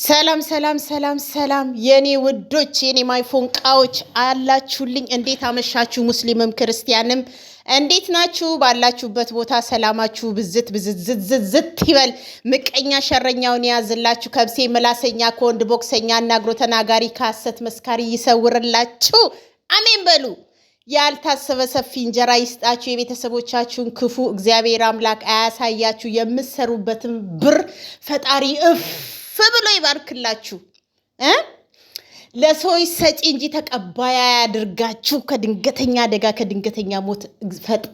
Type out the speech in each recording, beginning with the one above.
ሰላም ሰላም ሰላም ሰላም የኔ ውዶች የኔ ማይፎንቃዎች አላችሁልኝ። እንዴት አመሻችሁ? ሙስሊምም ክርስቲያንም እንዴት ናችሁ? ባላችሁበት ቦታ ሰላማችሁ ብዝት ብዝት ይበል። ምቀኛ ሸረኛውን ያዝላችሁ። ከብሴ ምላሰኛ ከወንድ ቦክሰኛ አናግሮ ተናጋሪ ከሐሰት መስካሪ ይሰውርላችሁ። አሜን በሉ። ያልታሰበ ሰፊ እንጀራ ይስጣችሁ። የቤተሰቦቻችሁን ክፉ እግዚአብሔር አምላክ አያሳያችሁ። የምትሰሩበትን ብር ፈጣሪ ብሎ ይባርክላችሁ። ለሰዎች ሰጪ እንጂ ተቀባይ ያድርጋችሁ። ከድንገተኛ አደጋ ከድንገተኛ ሞት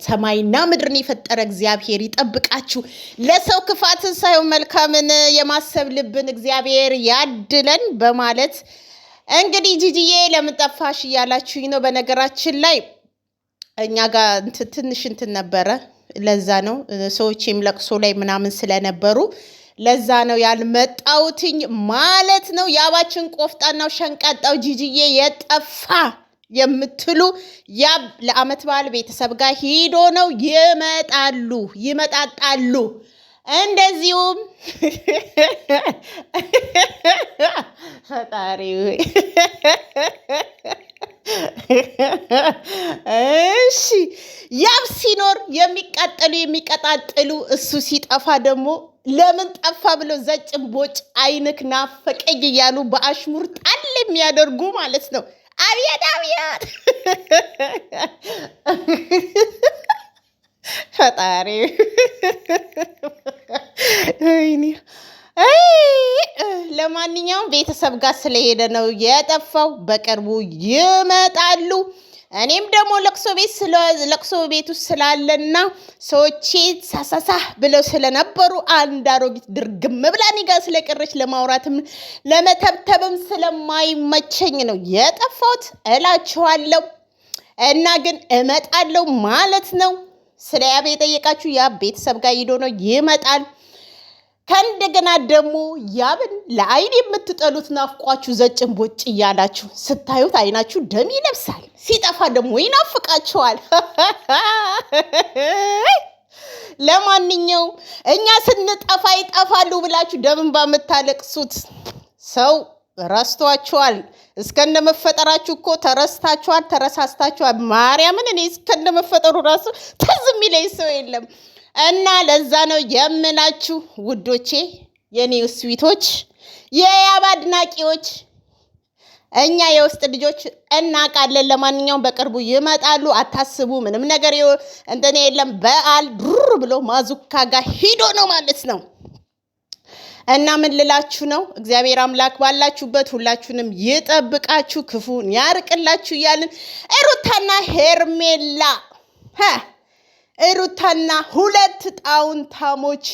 ሰማይና ምድርን የፈጠረ እግዚአብሔር ይጠብቃችሁ። ለሰው ክፋትን ሳይሆን መልካምን የማሰብ ልብን እግዚአብሔር ያድለን በማለት እንግዲህ ጂጂዬ ለምን ጠፋሽ እያላችሁኝ ነው። በነገራችን ላይ እኛ ጋር ትንሽ እንትን ነበረ። ለዛ ነው ሰዎችም ለቅሶ ላይ ምናምን ስለነበሩ ለዛ ነው ያልመጣውትኝ ማለት ነው። ያባችን ቆፍጣናው ሸንቃጣው ጂጂዬ የጠፋ የምትሉ ያ ለአመት በዓል ቤተሰብ ጋር ሂዶ ነው ይመጣጣሉ። እንደዚሁም ፈጣሪ እሺ ያብ ሲኖር የሚቀጣጥሉ እሱ ሲጠፋ ደግሞ ለምን ጠፋ ብሎ ዘጭም ቦጭ አይንክ ናፈቀኝ እያሉ በአሽሙር ጣል የሚያደርጉ ማለት ነው። አብያት ፈጣሪ ለማንኛውም ቤተሰብ ጋር ስለሄደ ነው የጠፋው። በቅርቡ ይመጣሉ። እኔም ደግሞ ለቅሶ ቤት ውስጥ ስላለና ሰዎቼ ሳሳሳ ብለው ስለነበሩ አንድ አሮጊት ድርግም ብላኒ ጋር ስለቀረች ለማውራትም ለመተብተብም ስለማይመቸኝ ነው የጠፋሁት እላችኋለሁ። እና ግን እመጣለሁ ማለት ነው። ስለ ያብ የጠየቃችሁ ያብ ቤተሰብ ጋር ሂዶ ነው ይመጣል። ከእንደገና ደግሞ ያብን ለአይን የምትጠሉት ናፍቋችሁ ዘጭን ቦጭ እያላችሁ ስታዩት አይናችሁ ደም ይለብሳል። ሲጠፋ ደግሞ ይናፍቃችኋል። ለማንኛውም እኛ ስንጠፋ ይጠፋሉ ብላችሁ ደምን ባምታለቅሱት ሰው ረስቷችኋል። እስከነመፈጠራችሁ እኮ ተረሳስታችኋል። ማርያምን እኔ እስከነመፈጠሩ ራሱ ትዝ የሚለኝ ሰው የለም። እና ለዛ ነው የምላችሁ ውዶቼ፣ የኔ ስዊቶች፣ የያብ አድናቂዎች፣ እኛ የውስጥ ልጆች እናውቃለን። ለማንኛውም በቅርቡ ይመጣሉ፣ አታስቡ። ምንም ነገር እንደኔ የለም። በዓል ዱር ብሎ ማዙካ ጋር ሂዶ ነው ማለት ነው። እና ምን ልላችሁ ነው፣ እግዚአብሔር አምላክ ባላችሁበት ሁላችሁንም ይጠብቃችሁ፣ ክፉን ያርቅላችሁ እያልን ሩታና ሄርሜላ ሩታና ሁለት ጣውንታሞች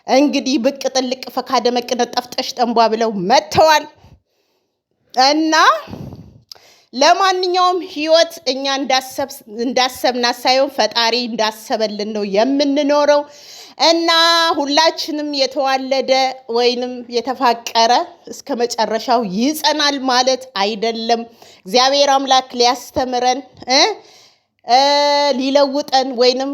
እንግዲህ ብቅ ጥልቅ ፈካ ደመቅ ነጠፍጠሽ ጠንቧ ብለው መጥተዋል። እና ለማንኛውም ህይወት እኛ እንዳሰብና ሳይሆን ፈጣሪ እንዳሰበልን ነው የምንኖረው። እና ሁላችንም የተዋለደ ወይንም የተፋቀረ እስከ መጨረሻው ይጸናል ማለት አይደለም። እግዚአብሔር አምላክ ሊያስተምረን ሊለውጠን ወይንም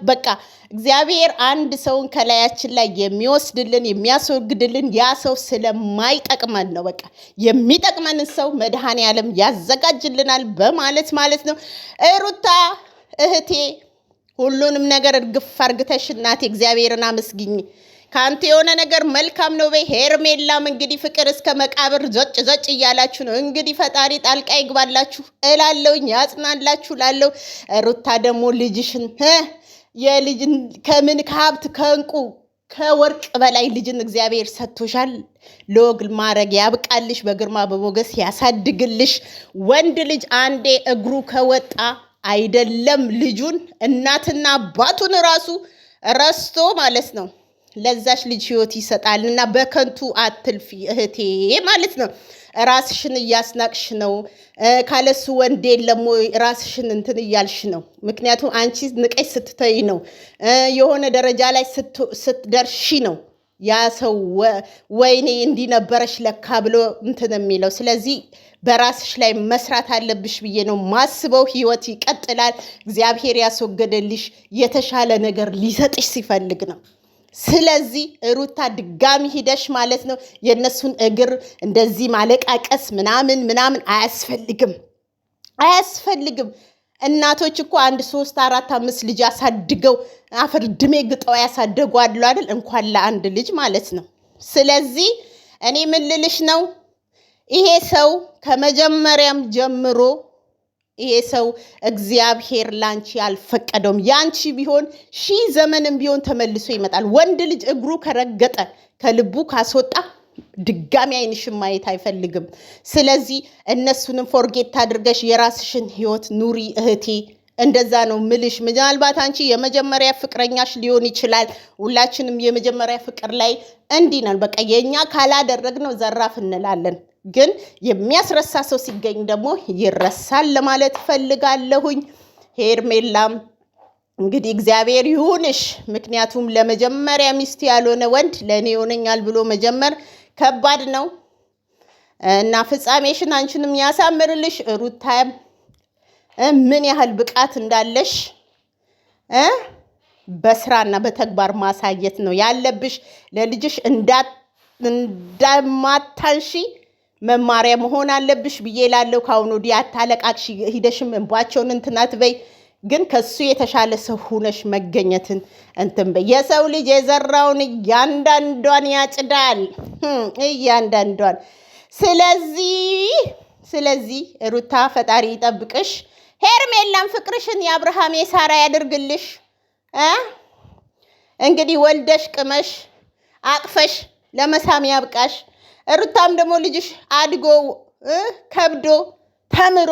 በቃ እግዚአብሔር አንድ ሰውን ከላያችን ላይ የሚወስድልን የሚያስወግድልን ያ ሰው ስለማይጠቅመን ነው። በቃ የሚጠቅመንን ሰው መድኃኔዓለም ያዘጋጅልናል በማለት ማለት ነው። ሩታ እህቴ ሁሉንም ነገር እርግፍ አርግተሽ እናቴ እግዚአብሔርን አመስግኝ። ከአንተ የሆነ ነገር መልካም ነው በይ። ሄርሜላም እንግዲህ ፍቅር እስከ መቃብር ዘጭ እያላችሁ ነው። እንግዲህ ፈጣሪ ጣልቃ ይግባላችሁ እላለሁኝ፣ ያጽናላችሁ ላለው። ሩታ ደግሞ ልጅሽን የልጅን ከምን ከሀብት ከእንቁ ከወርቅ በላይ ልጅን እግዚአብሔር ሰጥቶሻል። ለወግ ማድረግ ያብቃልሽ፣ በግርማ በሞገስ ያሳድግልሽ። ወንድ ልጅ አንዴ እግሩ ከወጣ አይደለም ልጁን እናትና አባቱን ራሱ ረስቶ ማለት ነው ለዛሽ ልጅ ህይወት ይሰጣል። እና በከንቱ አትልፊ እህቴ ማለት ነው። ራስሽን እያስናቅሽ ነው። ካለሱ ወንድ የለም ራስሽን እንትን እያልሽ ነው። ምክንያቱም አንቺ ንቀሽ ስትተይ ነው የሆነ ደረጃ ላይ ስትደርሺ ነው ያ ሰው ወይኔ እንዲነበረሽ ለካ ብሎ እንትን የሚለው። ስለዚህ በራስሽ ላይ መስራት አለብሽ ብዬ ነው ማስበው። ህይወት ይቀጥላል። እግዚአብሔር ያስወገደልሽ የተሻለ ነገር ሊሰጥሽ ሲፈልግ ነው። ስለዚህ ሩታ ድጋሚ ሂደሽ ማለት ነው የነሱን እግር እንደዚህ ማለቃቀስ ምናምን አያስፈልግም። እናቶች እኮ 1 3 4 5 ልጅ አሳድገው አፈር ድሜ ግጠው ያሳደጉ አሉ አይደል? እንኳን ለአንድ ልጅ ማለት ነው። ስለዚህ እኔ ምን ልልሽ ነው፣ ይሄ ሰው ከመጀመሪያም ጀምሮ ይሄ ሰው እግዚአብሔር ላንቺ አልፈቀደውም። ያንቺ ቢሆን 1000 ዘመንም ቢሆን ተመልሶ ይመጣል። ወንድ ልጅ እግሩ ከረገጠ ከልቡ ካስወጣ ድጋሚ አይንሽም ማየት አይፈልግም። ስለዚህ እነሱንም ፎርጌት አድርገሽ የራስሽን ህይወት ኑሪ እህቴ። እንደዛ ነው ምልሽ። ምናልባት አንቺ የመጀመሪያ ፍቅረኛሽ ሊሆን ይችላል። ሁላችንም የመጀመሪያ ፍቅር ላይ እንዲህ ነን። በቃ የኛ ካላደረግነው ዘራፍ እንላለን። ግን የሚያስረሳ ሰው ሲገኝ ደግሞ ይረሳል ለማለት ፈልጋለሁኝ። ሄርሜላም እንግዲህ እግዚአብሔር ይሁንሽ። ምክንያቱም ለመጀመሪያ ሚስት ያልሆነ ወንድ ለእኔ ይሆነኛል ብሎ መጀመር ከባድ ነው እና ፍጻሜሽን አንቺንም ያሳምርልሽ። ሩታም ምን ያህል ብቃት እንዳለሽ በስራና በተግባር ማሳየት ነው ያለብሽ። ለልጅሽ እንዳማታንሺ መማሪያ መሆን አለብሽ ብዬ ላለው ካሁን ወዲህ አታለቃቅሽ። ሂደሽም እንባቸውን እንትናት በይ። ግን ከሱ የተሻለ ሰው ሆነሽ መገኘትን እንትን በይ። የሰው ልጅ የዘራውን እያንዳንዷን ያጭዳል፣ እያንዳንዷን። ስለዚህ ሩታ ፈጣሪ ይጠብቅሽ። ሄርሜላም ፍቅርሽን የአብርሃም የሳራ ያድርግልሽ። እንግዲህ ወልደሽ ቅመሽ አቅፈሽ ለመሳም ያብቃሽ። ሩታም ደግሞ ልጅሽ አድጎ ከብዶ ተምሮ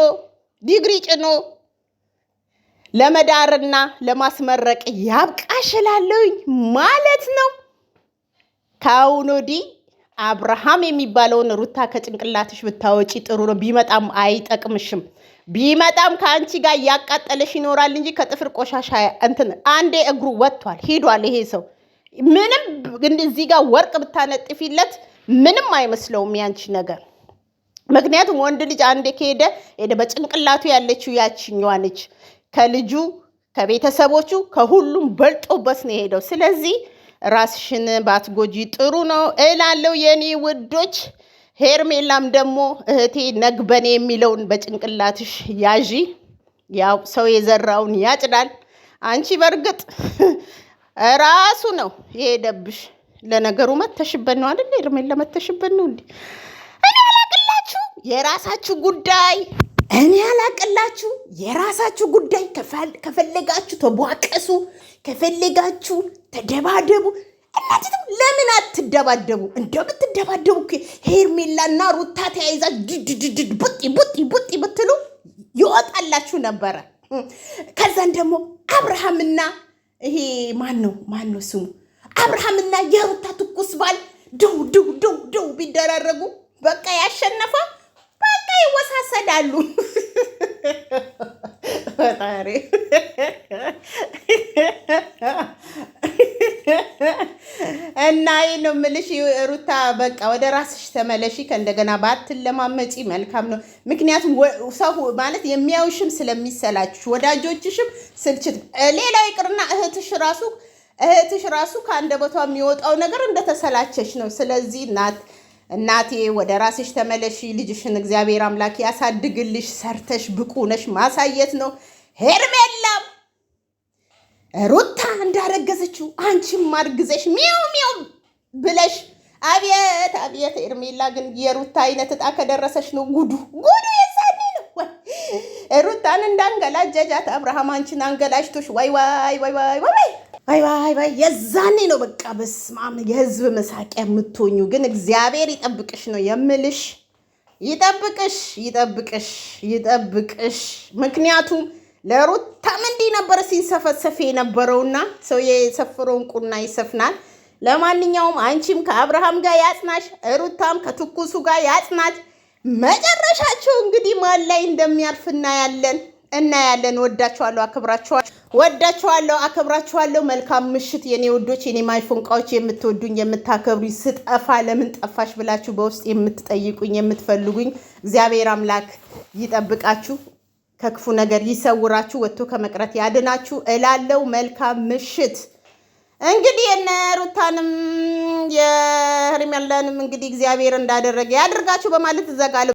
ዲግሪ ጭኖ ለመዳርና ለማስመረቅ ያብቃሽ እላለሁኝ ማለት ነው። ከአሁን ወዲህ አብርሃም የሚባለውን ሩታ ከጭንቅላትሽ ብታወጪ ጥሩ ነው። ቢመጣም አይጠቅምሽም። ቢመጣም ከአንቺ ጋር እያቃጠለሽ ይኖራል እንጂ ከጥፍር ቆሻሻ እንትን አንዴ እግሩ ወጥቷል ሂዷል። ይሄ ሰው ምንም እዚህ ጋር ወርቅ ብታነጥፊለት ምንም አይመስለውም ያንቺ ነገር። ምክንያቱም ወንድ ልጅ አንዴ ከሄደ በጭንቅላቱ ያለችው ያችኛዋ ነች። ከልጁ ከቤተሰቦቹ ከሁሉም በልጦበት ነው የሄደው። ስለዚህ ራስሽን ባትጎጂ ጥሩ ነው እላለሁ የኔ ውዶች። ሄርሜላም ደግሞ እህቴ ነግበኔ የሚለውን በጭንቅላትሽ ያዢ። ያው ሰው የዘራውን ያጭዳል። አንቺ በርግጥ ራሱ ነው የሄደብሽ። ለነገሩ መተሽበት ነው አይደል? ሄርሜላ መተሽበት ነው እንዴ? እኔ አላቅላችሁ፣ የራሳችሁ ጉዳይ። እኔ አላቅላችሁ፣ የራሳችሁ ጉዳይ። ከፈለጋችሁ ተቧቀሱ፣ ከፈለጋችሁ ተደባደቡ። እናንተ ለምን አትደባደቡ? እንደምትደባደቡ ሄርሜላና ሩታ ተያይዛ ድድድድ ቡጢ ብትሉ ይወጣላችሁ ነበረ። ከዛን ደግሞ አብርሃምና ይሄ ማን ነው ስሙ? አብርሃምና የሩታ ትኩስ ባል ደው ቢደራረጉ በቃ ያሸነፈ በቃ ይወሳሰዳሉ። ፈጣሪ እና ይሄ ነው የምልሽ ሩታ። በቃ ወደ ራስሽ ተመለሺ። ከእንደገና ባትለማመጪ መልካም ነው። ምክንያቱም ሰው ማለት የሚያዩሽም ስለሚሰላችሁ ወዳጆችሽም ስልችት። ሌላው ይቅርና እህትሽ ራሱ ከአንደበቷ የሚወጣው ነገር እንደተሰላቸሽ ነው። ስለዚህ እናቴ ወደ ራስሽ ተመለሺ። ልጅሽን እግዚአብሔር አምላክ ያሳድግልሽ። ሰርተሽ ብቁ ነሽ ማሳየት ነው። ሄርሜላም ሩታ እንዳረገዘችው አንቺም አርግዘሽ ሚው ብለሽ አቤት ሄርሜላ ግን የሩታ አይነት እጣ ከደረሰሽ ነው ጉዱ የዛኔ ነው። ሩታን እንዳንገላጀጃት አብርሃም አንቺን አንገላጅቶሽ ዋይ የዛኔ ነው በቃ በስማም የህዝብ መሳቂያ የምትሆኙ። ግን እግዚአብሔር ይጠብቅሽ ነው የምልሽ። ይጠብቅሽ። ምክንያቱም ለሩታም እንዲህ ነበር ሲንሰፈሰፍ የነበረውና ሰው የሰፈረውን ቁና ይሰፍናል። ለማንኛውም አንቺም ከአብርሃም ጋር ያጽናሽ፣ ሩታም ከትኩሱ ጋር ያጽናት። መጨረሻቸው እንግዲህ ማን ላይ እንደሚያርፍ እናያለን። ወዳችኋለሁ፣ አከብራችኋለሁ። መልካም ምሽት የኔ ውዶች፣ የኔ ማይፎንቃዎች፣ የምትወዱኝ የምታከብሩኝ፣ ስጠፋ ለምን ጠፋሽ ብላችሁ በውስጥ የምትጠይቁኝ የምትፈልጉኝ እግዚአብሔር አምላክ ይጠብቃችሁ፣ ከክፉ ነገር ይሰውራችሁ፣ ወጥቶ ከመቅረት ያድናችሁ እላለሁ። መልካም ምሽት እንግዲህ እነ ሩታንም የሄርሜላንም እንግዲህ እግዚአብሔር እንዳደረገ ያድርጋችሁ በማለት እዘጋለሁ።